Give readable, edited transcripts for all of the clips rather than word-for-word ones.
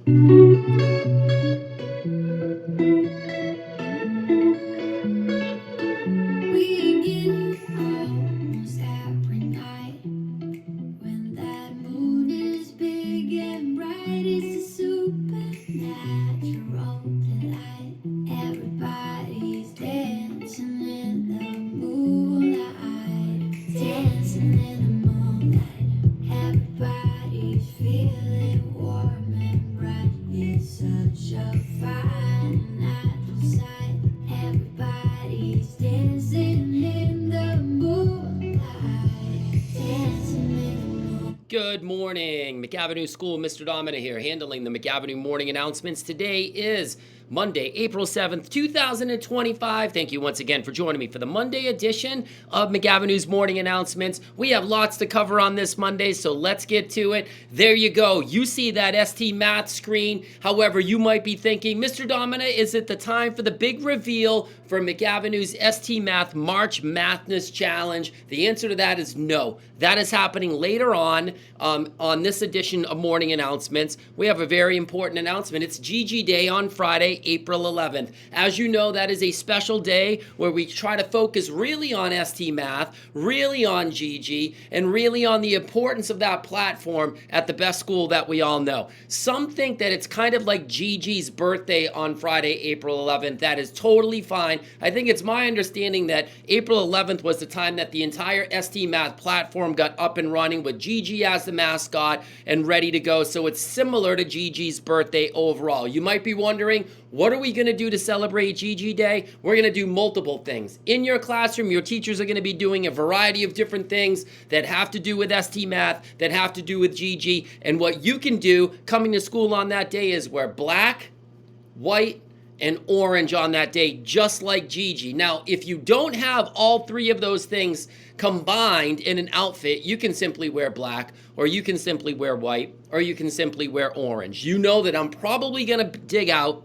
Almost every night when that moon is big and bright. It's a supernatural delight. Everybody's dancing in the moonlight, dancing in the moonlight. Everybody's feeling warm and bright. It's such a fine natural sight. Everybody's dancing in the moonlight, dancing in the moonlight. Good morning, McAvinnue's School. Mr. Domina here, handling the McAvinue morning announcements. Today is Monday, April 7th, 2025. Thank you once again for joining me for the Monday edition of McAvinnue's morning announcements. We have lots to cover on this Monday, so let's get to it. There you go. You see that ST Math screen. However, you might be thinking, Mr. Domina, is it the time for the big reveal for McAvinnue's ST Math March Madness Challenge? The answer to that is no. That is happening later on this edition of morning announcements. We have a very important announcement. It's GG Day on Friday, April 11th. As you know, that is a special day where we try to focus really on ST Math, really on GG, and really on the importance of that platform at the best school that we all know. Some think that it's kind of like GG's birthday on Friday, April 11th. That is totally fine. I think it's my understanding that April 11th was the time that the entire ST Math platform got up and running with GG as the mascot and ready to go. So it's similar to GG's birthday overall. You might be wondering, what are we going to do to celebrate GG Day? We're going to do multiple things. In your classroom, your teachers are going to be doing a variety of different things that have to do with ST Math, that have to do with GG. And what you can do coming to school on that day is wear black, white, and orange on that day, just like GG. Now, if you don't have all three of those things combined in an outfit, you can simply wear black, or you can simply wear white, or you can simply wear orange. You know that I'm probably going to dig out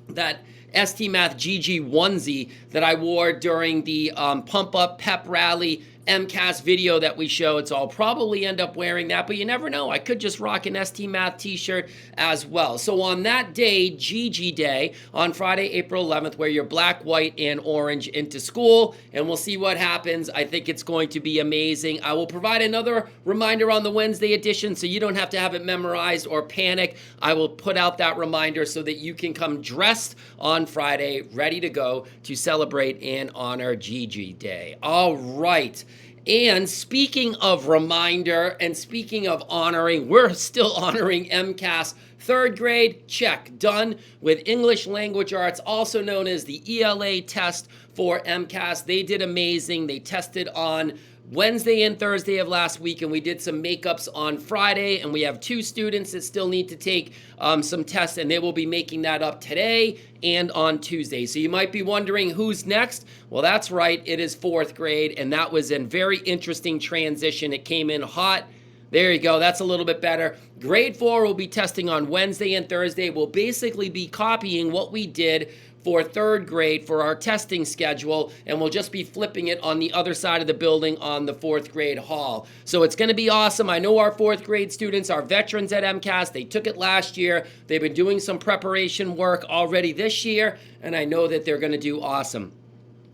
that ST Math GG onesie that I wore during the Pump Up Pep Rally MCAS video that we showed, so I'll probably end up wearing that, but you never know. I could just rock an ST Math t-shirt as well. So on that day, GG Day, on Friday, April 11th, wear your black, white, and orange into school, and we'll see what happens. I think it's going to be amazing. I will provide another reminder on the Wednesday edition, so you don't have to have it memorized or panic. I will put out that reminder so that you can come dressed on Friday, ready to go to celebrate and honor GG Day. All right. And speaking of reminder and speaking of honoring, we're still honoring MCAS third grade. Check. Done with English Language Arts, also known as the ELA test for MCAS. They did amazing. They tested on Wednesday and Thursday of last week, and we did some makeups on Friday, and we have 2 students that still need to take some tests, and they will be making that up today and on Tuesday. So you might be wondering who's next. Well, that's right. It is 4th grade, and that was a very interesting transition. It came in hot. There you go. That's a little bit better. Grade 4 will be testing on Wednesday and Thursday. We'll basically be copying what we did for 3rd grade for our testing schedule, and we'll just be flipping it on the other side of the building on the 4th grade hall. So it's going to be awesome. I know our 4th grade students are veterans at MCAS. They took it last year. They've been doing some preparation work already this year, and I know that they're going to do awesome.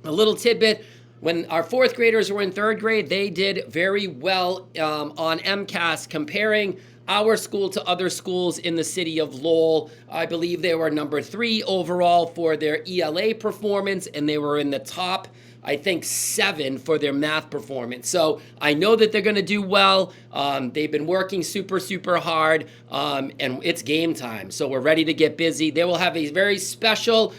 A little tidbit. When our 4th graders were in 3rd grade, they did very well on MCAS comparing our school to other schools in the city of Lowell. I believe they were number 3 overall for their ELA performance, and they were in the top, I think, 7 for their math performance. So I know that they're going to do well. They've been working super, super hard, and it's game time. So we're ready to get busy. They will have a very special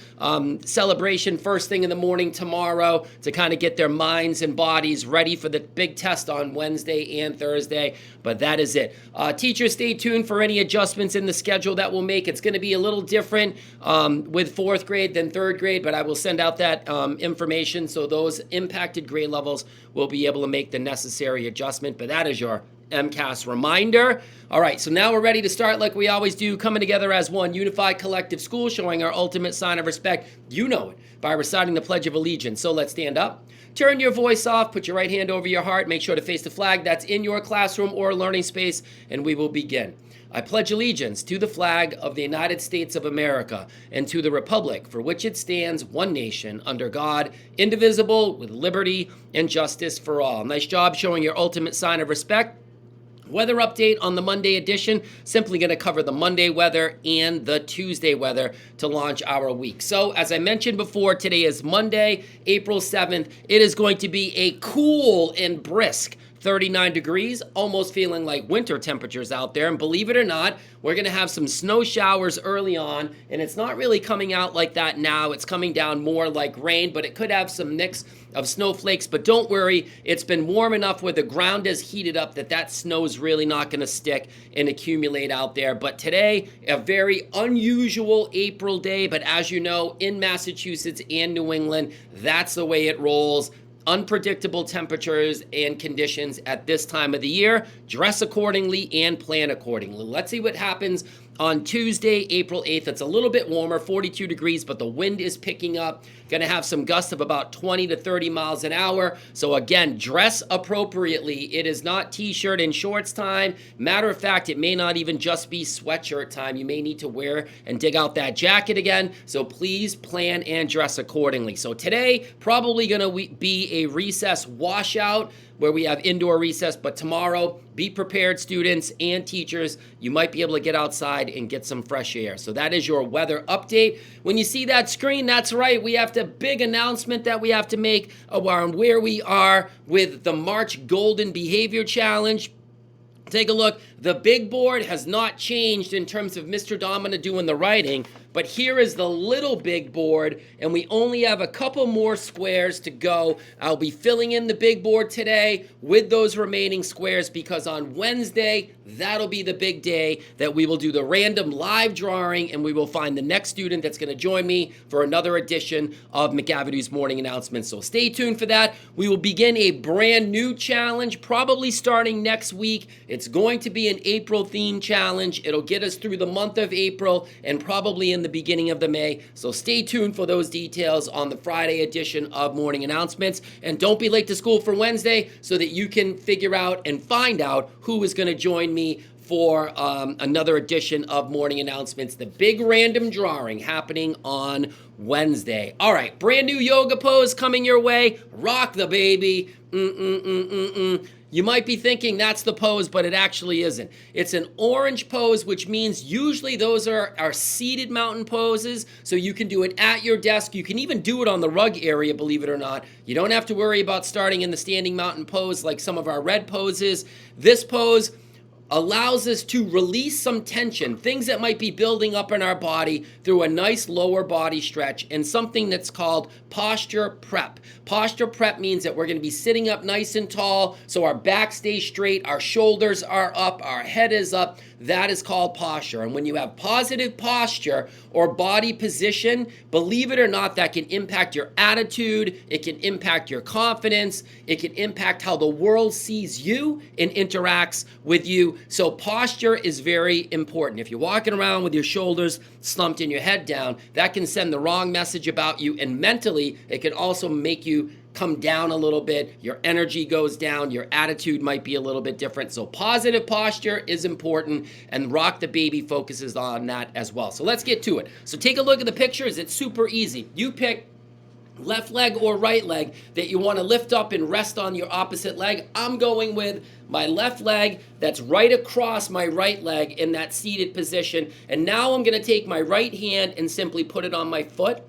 celebration first thing in the morning tomorrow to kind of get their minds and bodies ready for the big test on Wednesday and Thursday. But that is it. Teachers, stay tuned for any adjustments in the schedule that we'll make. It's going to be a little different with 4th grade than 3rd grade, but I will send out that information so those impacted grade levels will be able to make the necessary adjustment. But that is your MCAS reminder. All right, so now we're ready to start like we always do, coming together as one unified collective school, showing our ultimate sign of respect. You know it by reciting the Pledge of Allegiance. So let's stand up. Turn your voice off, put your right hand over your heart, make sure to face the flag that's in your classroom or learning space, and we will begin. I pledge allegiance to the flag of the United States of America and to the republic for which it stands, one nation, under God, indivisible, with liberty and justice for all. Nice job showing your ultimate sign of respect. Weather update on the Monday edition. Simply going to cover the Monday weather and the Tuesday weather to launch our week. So, as I mentioned before, today is Monday, April 7th. It is going to be a cool and brisk 39 degrees, almost feeling like winter temperatures out there. And believe it or not, we're going to have some snow showers early on, and it's not really coming out like that now. It's coming down more like rain, but it could have some mix of snowflakes. But don't worry, it's been warm enough where the ground has heated up that snow is really not going to stick and accumulate out there. But today, a very unusual April day, but as you know, in Massachusetts and New England, that's the way it rolls. Unpredictable temperatures and conditions at this time of the year. Dress accordingly and plan accordingly. Let's see what happens on Tuesday, April 8th. It's a little bit warmer, 42 degrees, but the wind is picking up. Going to have some gusts of about 20 to 30 miles an hour. So again, dress appropriately. It is not t-shirt and shorts time. Matter of fact, it may not even just be sweatshirt time. You may need to wear and dig out that jacket again. So please plan and dress accordingly. So today, probably going to be a recess washout where we have indoor recess, but tomorrow, be prepared, students and teachers. You might be able to get outside and get some fresh air. So that is your weather update. When you see that screen, that's right. We have the big announcement that we have to make around where we are with the March Golden Behavior Challenge. Take a look. The big board has not changed in terms of Mr. Domina doing the writing, but here is the little big board, and we only have a couple more squares to go. I'll be filling in the big board today with those remaining squares because on Wednesday, that'll be the big day that we will do the random live drawing, and we will find the next student that's going to join me for another edition of McAvinnue's Morning Announcements. So stay tuned for that. We will begin a brand new challenge, probably starting next week. It's going to be an April theme challenge. It'll get us through the month of April and probably in the beginning of the May. So stay tuned for those details on the Friday edition of Morning Announcements. And don't be late to school for Wednesday so that you can figure out and find out who is going to join me for another edition of Morning Announcements. The big random drawing happening on Wednesday. All right, brand new yoga pose coming your way. Rock the baby. You might be thinking that's the pose, but it actually isn't. It's an orange pose, which means usually those are seated mountain poses, so you can do it at your desk. You can even do it on the rug area, believe it or not. You don't have to worry about starting in the standing mountain pose like some of our red poses. This pose allows us to release some tension, things that might be building up in our body through a nice lower body stretch and something that's called posture prep. Posture prep means that we're going to be sitting up nice and tall so our back stays straight, our shoulders are up, our head is up. That is called posture. And when you have positive posture or body position, believe it or not, that can impact your attitude, it can impact your confidence, it can impact how the world sees you and interacts with you. So posture is very important. If you're walking around with your shoulders slumped and your head down, that can send the wrong message about you. And mentally, it can also make you come down a little bit. Your energy goes down. Your attitude might be a little bit different. So positive posture is important, and Rock the Baby focuses on that as well. So let's get to it. So take a look at the pictures. It's super easy. You pick left leg or right leg that you want to lift up and rest on your opposite leg. I'm going with my left leg that's right across my right leg in that seated position. And now I'm going to take my right hand and simply put it on my foot.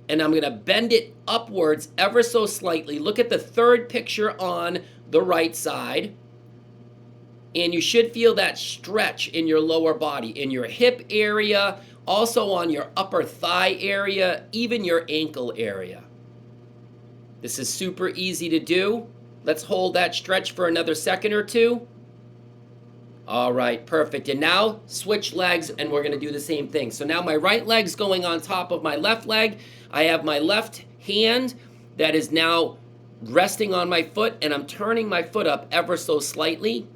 And I'm going to bend it upwards ever so slightly. Look at the third picture on the right side. And you should feel that stretch in your lower body, in your hip area, also on your upper thigh area, even your ankle area. This is super easy to do. Let's hold that stretch for another second or two. All right, perfect. And now switch legs and we're going to do the same thing. So now my right leg's going on top of my left leg. I have my left hand that is now resting on my foot, and I'm turning my foot up ever so slightly.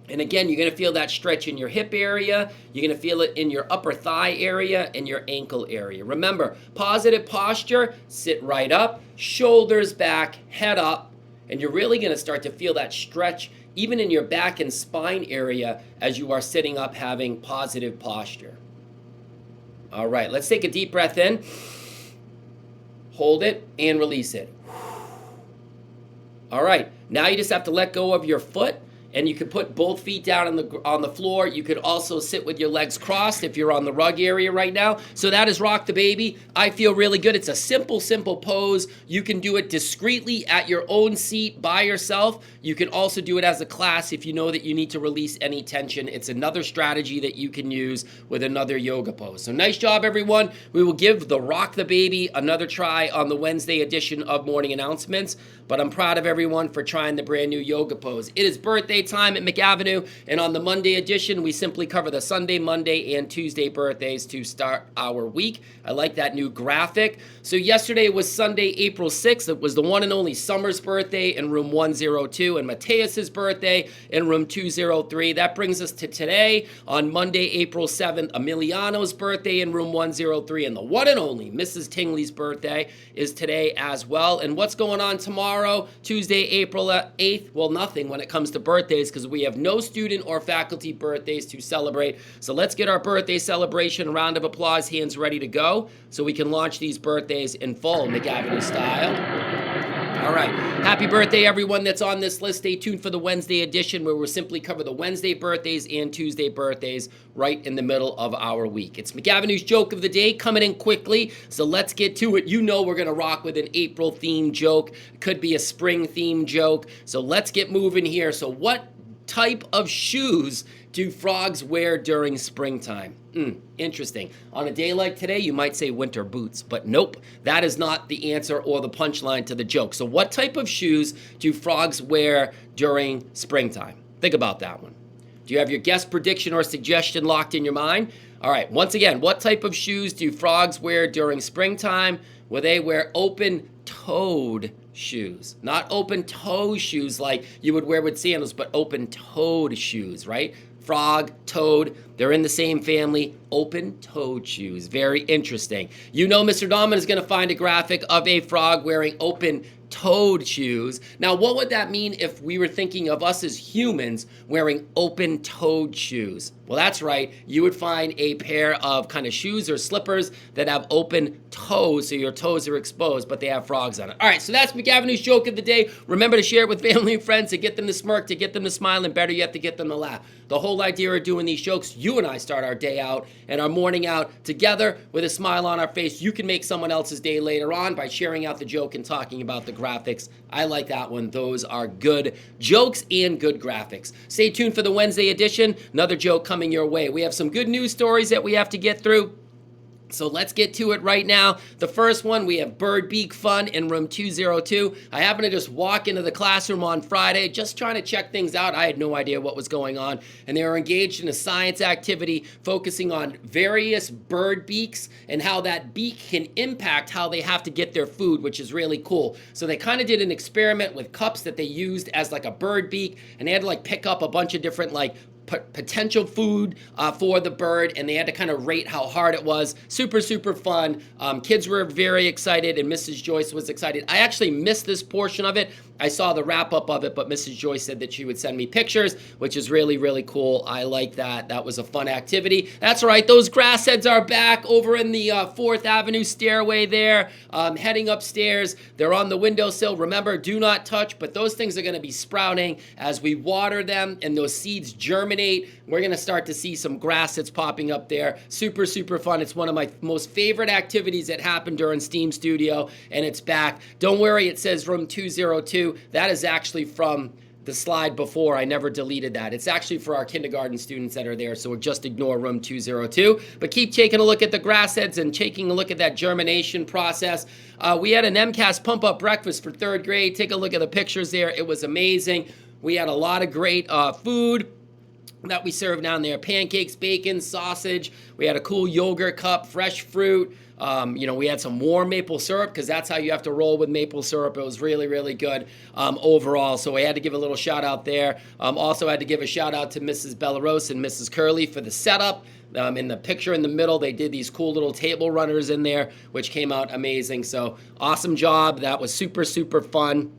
And again, you're going to feel that stretch in your hip area. You're going to feel it in your upper thigh area and your ankle area. Remember, positive posture, sit right up, shoulders back, head up, and you're really going to start to feel that stretch even in your back and spine area as you are sitting up having positive posture. All right, let's take a deep breath in, hold it, and release it. All right, now you just have to let go of your foot, and you can put both feet down on the floor. You could also sit with your legs crossed if you're on the rug area right now. So that is Rock the Baby. I feel really good. It's a simple pose. You can do it discreetly at your own seat by yourself. You can also do it as a class if you know that you need to release any tension. It's another strategy that you can use with another yoga pose. So nice job, everyone. We will give the Rock the Baby another try on the Wednesday edition of Morning Announcements, but I'm proud of everyone for trying the brand new yoga pose. It is birthday time at McAvinue, and on the Monday edition, we simply cover the Sunday, Monday, and Tuesday birthdays to start our week. I like that new graphic. So yesterday was Sunday, April 6th. It was the one and only Summer's birthday in room 102, and Mateus's birthday in room 203. That brings us to today, on Monday, April 7th, Emiliano's birthday in room 103, and the one and only Mrs. Tingley's birthday is today as well. And what's going on tomorrow, Tuesday, April 8th? Well, nothing when it comes to birthdays, because we have no student or faculty birthdays to celebrate. So let's get our birthday celebration, round of applause, hands ready to go, so we can launch these birthdays in full McAvinue style. All right. Happy birthday, everyone that's on this list. Stay tuned for the Wednesday edition, where we'll simply cover the Wednesday birthdays and Tuesday birthdays right in the middle of our week. It's McAvinnue's joke of the day coming in quickly, so let's get to it. You know we're going to rock with an April-themed joke. It could be a spring-themed joke, so let's get moving here. So what type of shoes do frogs wear during springtime? Interesting. On a day like today, you might say winter boots, but nope, that is not the answer or the punchline to the joke. So what type of shoes do frogs wear during springtime? Think about that one. Do you have your guess, prediction, or suggestion locked in your mind? All right, once again, what type of shoes do frogs wear during springtime? Well, they wear open-toed shoes. Not open-toe shoes like you would wear with sandals, but open-toed shoes, right? Frog, toad, they're in the same family. Open-toed shoes. Very interesting. You know Mr. Dahman is going to find a graphic of a frog wearing open-toed shoes. Now, what would that mean if we were thinking of us as humans wearing open-toed shoes? Well, that's right. You would find a pair of kind of shoes or slippers that have open toes, so your toes are exposed, but they have frogs on it. All right, so that's McAvinnue's joke of the day. Remember to share it with family and friends to get them to smirk, to get them to smile, and better yet, to get them to laugh. The whole idea of doing these jokes, you and I start our day out and our morning out together with a smile on our face. You can make someone else's day later on by sharing out the joke and talking about the graphics. I like that one. Those are good jokes and good graphics. Stay tuned for the Wednesday edition. Another joke coming your way. We have some good news stories that we have to get through, so let's get to it right now. The first one, we have bird beak fun in room 202. I happened to just walk into the classroom on Friday, just trying to check things out. I had no idea what was going on, and they were engaged in a science activity focusing on various bird beaks and how that beak can impact how they have to get their food, which is really cool. So they kind of did an experiment with cups that they used as like a bird beak, and they had to like pick up a bunch of different like potential food for the bird, and they had to kind of rate how hard it was. Super, super fun. Kids were very excited, and Mrs. Joyce was excited. I actually missed this portion of it. I saw the wrap-up of it, but Mrs. Joyce said that she would send me pictures, which is really, really cool. I like that. That was a fun activity. That's right, those grass heads are back over in the 4th Avenue stairway there, heading upstairs. They're on the windowsill. Remember, do not touch, but those things are going to be sprouting as we water them and those seeds germinate. We're going to start to see some grass that's popping up there. Super, super fun. It's one of my most favorite activities that happened during STEAM Studio, and it's back. Don't worry, it says room 202. That is actually from the slide before. I never deleted that. It's actually for our kindergarten students that are there, so we'll just ignore room 202. But keep taking a look at the grass heads and taking a look at that germination process. We had an MCAS pump-up breakfast for 3rd grade. Take a look at the pictures there. It was amazing. We had a lot of great food that we served down there. Pancakes, bacon, sausage. We had a cool yogurt cup, fresh fruit. We had some warm maple syrup because that's how you have to roll with maple syrup. It was really, really good overall. So we had to give a little shout out there. Also had to give a shout out to Mrs. Bellarose and Mrs. Curley for the setup. In the picture in the middle, they did these cool little table runners in there, which came out amazing. So awesome job. That was super, super fun.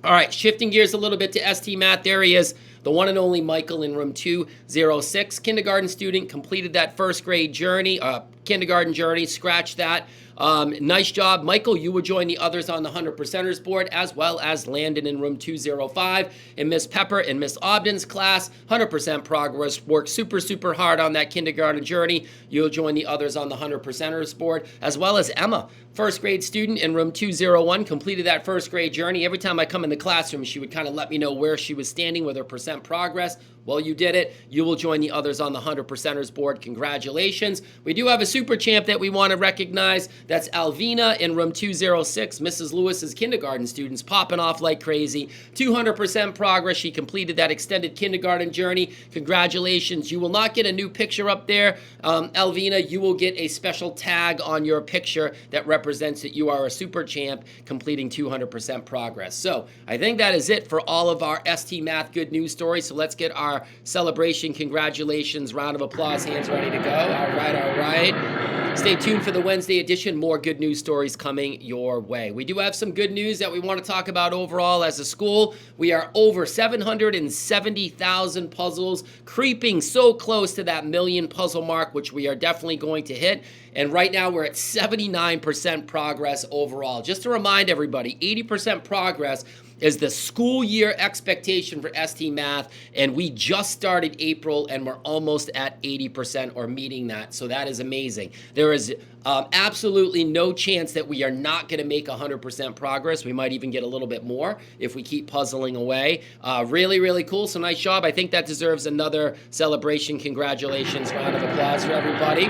All right, shifting gears a little bit to ST Math. There he is, the one and only Michael in room 206. Kindergarten student, completed that first grade journey, kindergarten journey, scratch that. Nice job, Michael. You will join the others on the 100%ers board, as well as Landon in room 205. And Miss Pepper in Miss Ogden's class, 100% progress. Worked super, super hard on that kindergarten journey. You'll join the others on the 100%ers board, as well as Emma, first grade student in room 201, completed that first grade journey. Every time I come in the classroom, she would kind of let me know where she was standing with her percent progress. Well, you did it. You will join the others on the 100%ers board. Congratulations. We do have a super champ that we want to recognize. That's Alvina in room 206. Mrs. Lewis's kindergarten students popping off like crazy. 200% progress. She completed that extended kindergarten journey. Congratulations. You will not get a new picture up there, Alvina. You will get a special tag on your picture that represents that you are a super champ completing 200% progress. So I think that is it for all of our ST Math good news stories. So let's get our celebration, congratulations, round of applause, hands ready to go. All right, all right. Stay tuned for the Wednesday edition. More good news stories coming your way. We do have some good news that we want to talk about overall as a school. We are over 770,000 puzzles, creeping so close to that million puzzle mark, which we are definitely going to hit. And right now we're at 79% progress overall. Just to remind everybody, 80% progress is the school year expectation for ST Math, and we just started April and we're almost at 80% or meeting that, so that is amazing. There is absolutely no chance that we are not going to make 100% progress. We might even get a little bit more if we keep puzzling away. Really, really cool, so nice job. I think that deserves another celebration. Congratulations, round of applause for everybody.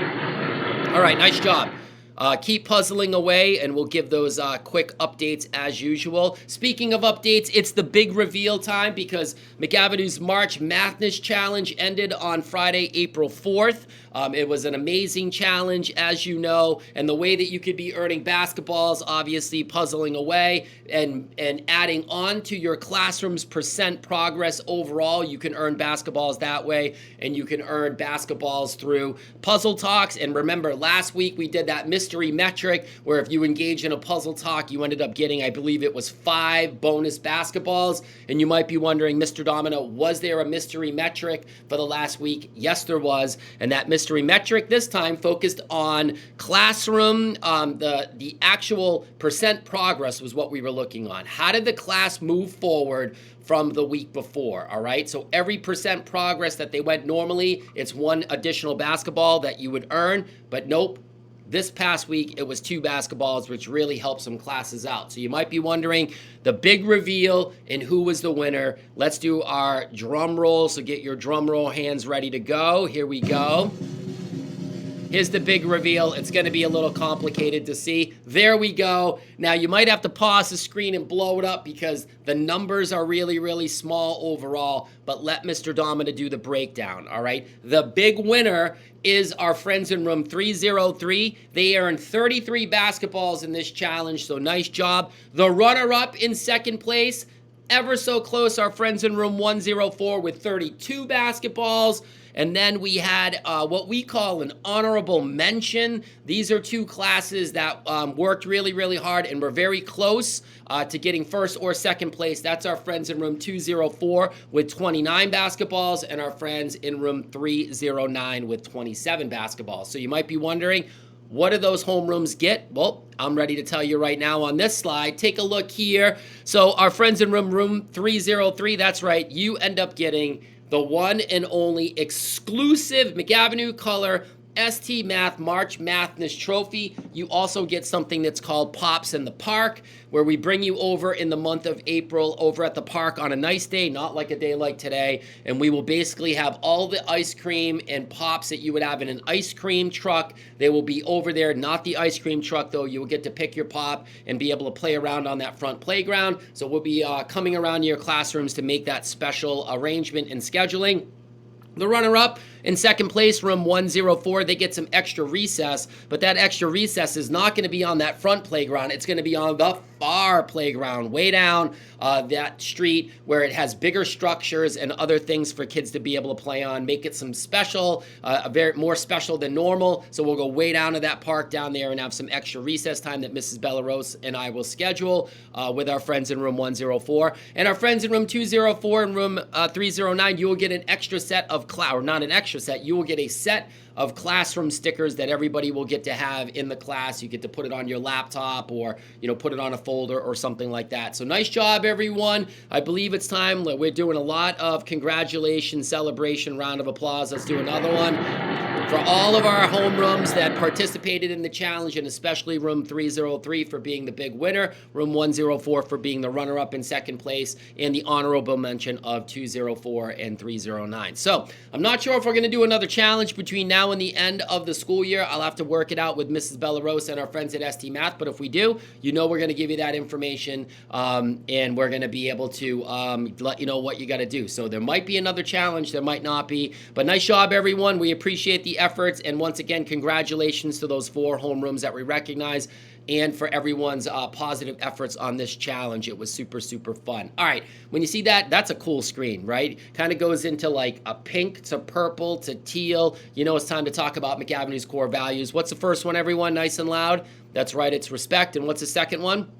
All right, nice job. Keep puzzling away, and we'll give those quick updates as usual. Speaking of updates, it's the big reveal time because McAvinnue's March Mathness Challenge ended on Friday, April 4th. It was an amazing challenge, as you know, and the way that you could be earning basketballs, obviously puzzling away and adding on to your classroom's percent progress overall. You can earn basketballs that way, and you can earn basketballs through puzzle talks. And remember, last week we did that mystery metric where if you engage in a puzzle talk, you ended up getting, I believe it was 5 bonus basketballs. And you might be wondering, Mr. Domino, was there a mystery metric for the last week? Yes, there was. And that mystery metric this time focused on classroom. The actual percent progress was what we were looking on. How did the class move forward from the week before? All right, so every percent progress that they went normally, it's 1 additional basketball that you would earn, but nope. This past week, it was 2 basketballs, which really helped some classes out. So you might be wondering the big reveal and who was the winner. Let's do our drum roll. So get your drum roll hands ready to go. Here we go. Here's the big reveal. It's going to be a little complicated to see. There we go. Now, you might have to pause the screen and blow it up because the numbers are really, really small overall, but let Mr. Domina do the breakdown, all right? The big winner is our friends in room 303. They earned 33 basketballs in this challenge, so nice job. The runner-up in second place, ever so close, our friends in room 104 with 32 basketballs. And then we had what we call an honorable mention. These are 2 classes that worked really, really hard and were very close to getting first or second place. That's our friends in room 204 with 29 basketballs and our friends in room 309 with 27 basketballs. So you might be wondering, what do those homerooms get? Well, I'm ready to tell you right now on this slide. Take a look here. So our friends in room 303, that's right, you end up getting the one and only exclusive McAvinue color ST Math March Mathness Trophy. You also get something that's called Pops in the Park, where we bring you over in the month of April over at the park on a nice day, not like a day like today, and we will basically have all the ice cream and pops that you would have in an ice cream truck. They will be over there, not the ice cream truck though. You will get to pick your pop and be able to play around on that front playground. So we'll be coming around to your classrooms to make that special arrangement and scheduling. The runner-up In second place, room 104, they get some extra recess, but that extra recess is not going to be on that front playground. It's going to be on the far playground, way down that street where it has bigger structures and other things for kids to be able to play on. Make it some special, more special than normal. So we'll go way down to that park down there and have some extra recess time that Mrs. Bellarose and I will schedule with our friends in room 104. And our friends in room 204 and room 309, you will get an extra set of or not an extra set, you will get a set of classroom stickers that everybody will get to have in the class. You get to put it on your laptop or, put it on a folder or something like that. So nice job, everyone. I believe it's time. We're doing a lot of congratulations, celebration, round of applause. Let's do another one for all of our homerooms that participated in the challenge, and especially room 303 for being the big winner, room 104 for being the runner-up in second place, and the honorable mention of 204 and 309. So I'm not sure if we're going to do another challenge between now and the end of the school year. I'll have to work it out with Mrs. Bellarose and our friends at ST Math, but if we do, we're going to give you that information, and we're going to be able to let you know what you got to do. So there might be another challenge, there might not be, but nice job, everyone. We appreciate the efforts, and once again, congratulations to those 4 homerooms that we recognize, and for everyone's positive efforts on this challenge. It was super, super fun. All right, when you see that, that's a cool screen, right? Kind of goes into like a pink to purple to teal. It's time to talk about McAvinnue's core values. What's the first one, everyone? Nice and loud. That's right, it's respect. And what's the second one?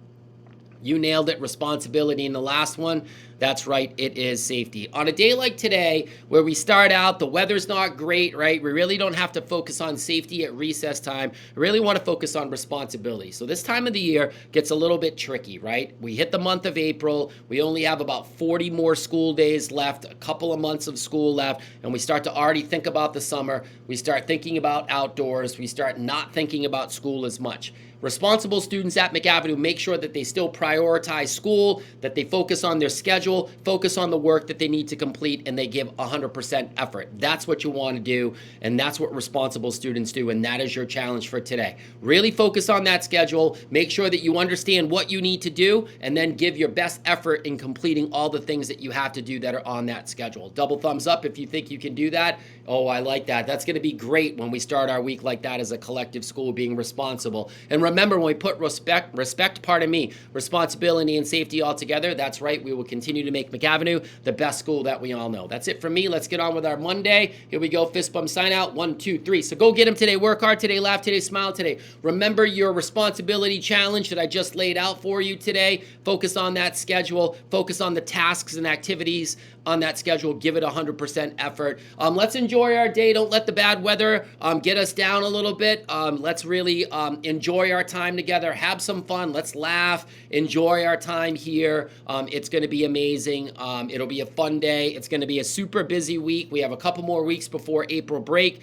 You nailed it, responsibility. And the last one, that's right, it is safety. On a day like today, where we start out, the weather's not great, right? We really don't have to focus on safety at recess time. We really want to focus on responsibility. So this time of the year gets a little bit tricky, right? We hit the month of April. We only have about 40 more school days left, a couple of months of school left, and we start to already think about the summer. We start thinking about outdoors. We start not thinking about school as much. Responsible students at McAvinnue make sure that they still prioritize school, that they focus on their schedule, focus on the work that they need to complete, and they give 100% effort. That's what you want to do, and that's what responsible students do, and that is your challenge for today. Really focus on that schedule, make sure that you understand what you need to do, and then give your best effort in completing all the things that you have to do that are on that schedule. Double thumbs up if you think you can do that. Oh, I like that. That's going to be great when we start our week like that as a collective school, being responsible. And remember, when we put responsibility and safety all together, that's right, we will continue to make McAvinnue the best school that we all know. That's it for me. Let's get on with our Monday. Here we go. Fist bump sign out. 1, 2, 3. So go get them today. Work hard today. Laugh today. Smile today. Remember your responsibility challenge that I just laid out for you today. Focus on that schedule. Focus on the tasks and activities on that schedule. Give it 100% effort. Let's enjoy our day. Don't let the bad weather get us down a little bit. Let's really enjoy our time together. Have some fun. Let's laugh. Enjoy our time here. It's going to be amazing. It'll be a fun day. It's going to be a super busy week. We have a couple more weeks before April break.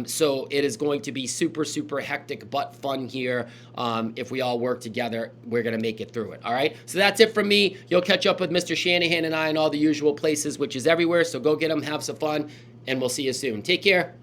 So it is going to be super, super hectic but fun here. If we all work together, we're going to make it through it. All right. So that's it from me. You'll catch up with Mr. Shanahan and I in all the usual places, which is everywhere. So go get them, have some fun, and we'll see you soon. Take care.